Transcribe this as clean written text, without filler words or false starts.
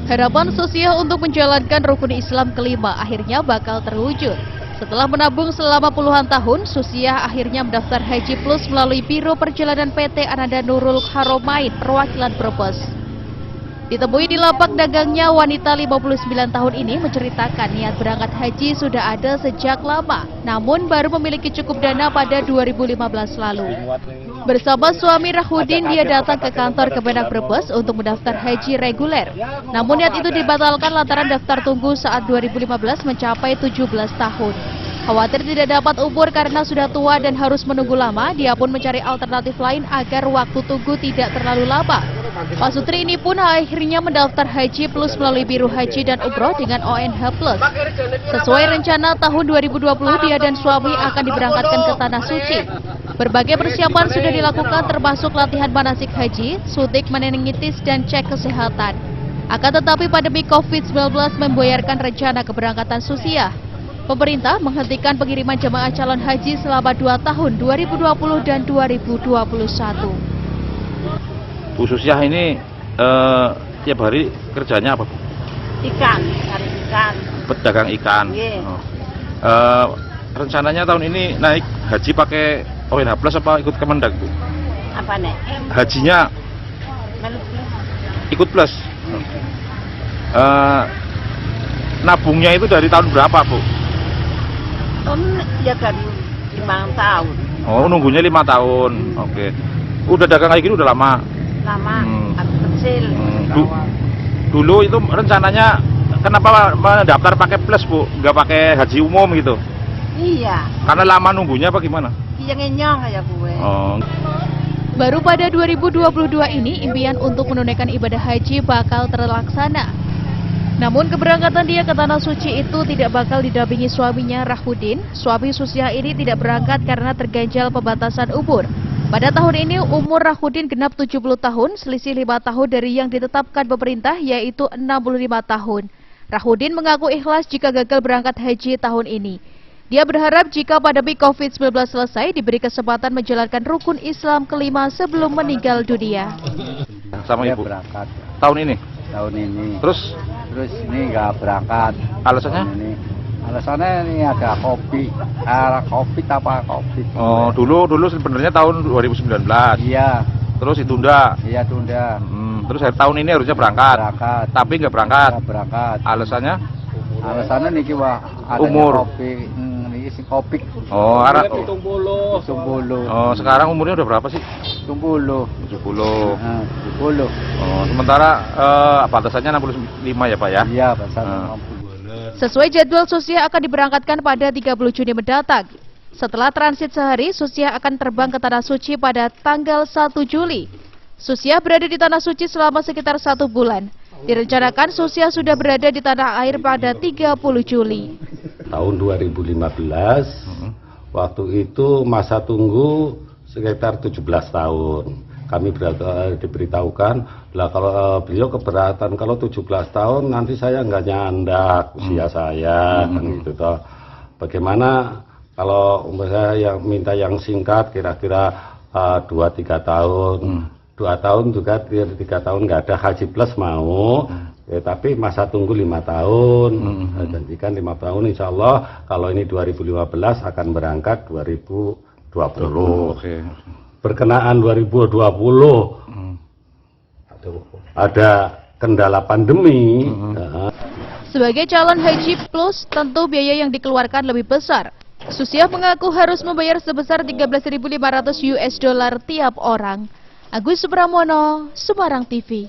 Harapan Susiah untuk menjalankan rukun Islam kelima akhirnya bakal terwujud. Setelah menabung selama puluhan tahun, Susiah akhirnya mendaftar Haji Plus melalui Biro Perjalanan PT Ananda Nurul Haromain, perwakilan Brebes. Ditemui di lapak dagangnya, wanita 59 tahun ini menceritakan niat berangkat haji sudah ada sejak lama, namun baru memiliki cukup dana pada 2015 lalu. Bersama suami Rahudin, dia datang ke kantor Kemenak Brebes untuk mendaftar haji reguler. Namun niat itu dibatalkan lantaran daftar tunggu saat 2015 mencapai 17 tahun. Khawatir tidak dapat umur karena sudah tua dan harus menunggu lama, dia pun mencari alternatif lain agar waktu tunggu tidak terlalu lama. Pak Sutri ini pun akhirnya mendaftar Haji Plus melalui Biro Haji dan Umroh dengan ONH Plus. Sesuai rencana tahun 2020, dia dan suami akan diberangkatkan ke Tanah Suci. Berbagai persiapan sudah dilakukan termasuk latihan manasik haji, suntik meningitis, dan cek kesehatan. Akan tetapi pandemi COVID-19 membayarkan rencana keberangkatan Susiah. Pemerintah menghentikan pengiriman jemaah calon haji selama 2 tahun 2020 dan 2021. Bu Susiah ini tiap hari kerjanya apa, Bu? Ikan, cari ikan. Pedagang ikan. Oh. Rencananya tahun ini naik haji pakai ONH Plus apa ikut Kemendak, Bu? Apa nih? Hajinya ikut plus. Nabungnya itu dari tahun berapa, Bu? Ya dari 5 tahun. Oh, nunggunya 5 tahun. Oke. Udah dagang kayak gini udah lama. Lama, aku kecil. Dulu itu rencananya kenapa mendaftar pakai plus, Bu? Nggak pakai haji umum gitu? Iya. Karena lama nunggunya apa gimana? Iya ngenyong ya gue. Oh. Baru pada 2022 ini impian untuk menunaikan ibadah haji bakal terlaksana. Namun keberangkatan dia ke Tanah Suci itu tidak bakal didampingi suaminya Rahudin. Suami Susiah ini tidak berangkat karena terganjal pembatasan umur. Pada tahun ini umur Rahudin genap 70 tahun, selisih 5 tahun dari yang ditetapkan pemerintah yaitu 65 tahun. Rahudin mengaku ikhlas jika gagal berangkat haji tahun ini. Dia berharap jika pandemi COVID-19 selesai diberi kesempatan menjalankan rukun Islam kelima sebelum meninggal dunia. Sama Ibu berangkat tahun ini? Tahun ini. Terus ini nggak berangkat. Alasannya? Alasannya ini ada COVID apa COVID. Oh, dulu sebenarnya tahun 2019. Iya. Terus ditunda. Iya, tunda. Terus tahun ini harusnya berangkat. Tapi nggak berangkat. Nggak berangkat. Alasannya? Alasannya niki wah umur. Niki si COVID. Oh, arah. 70. Oh, sekarang umurnya udah berapa sih? 70. 70. 70. Oh, sementara batasannya 65 ya, Pak ya? Iya, batasannya 60. Sesuai jadwal, Susiah akan diberangkatkan pada 30 Juni mendatang. Setelah transit sehari, Susiah akan terbang ke Tanah Suci pada tanggal 1 Juli. Susiah berada di Tanah Suci selama sekitar 1 bulan. Direncanakan Susiah sudah berada di tanah air pada 30 Juli. Tahun 2015, waktu itu masa tunggu sekitar 17 tahun. Kami diberitahukan, lah kalau beliau keberatan, kalau 17 tahun nanti saya nggak nyandak usia saya, kan gitu toh. Bagaimana kalau saya yang minta yang singkat, kira-kira 2-3 tahun. 2 tahun juga, 3 tahun nggak ada haji plus mau, tapi masa tunggu 5 tahun. Saya janjikan 5 tahun, insya Allah kalau ini 2015 akan berangkat 2020. Oke. Berkenaan 2020 ada kendala pandemi. Sebagai calon haji plus, tentu biaya yang dikeluarkan lebih besar. Susiah mengaku harus membayar sebesar 13.500 US dollar tiap orang. Agus Supramono, Semarang TV.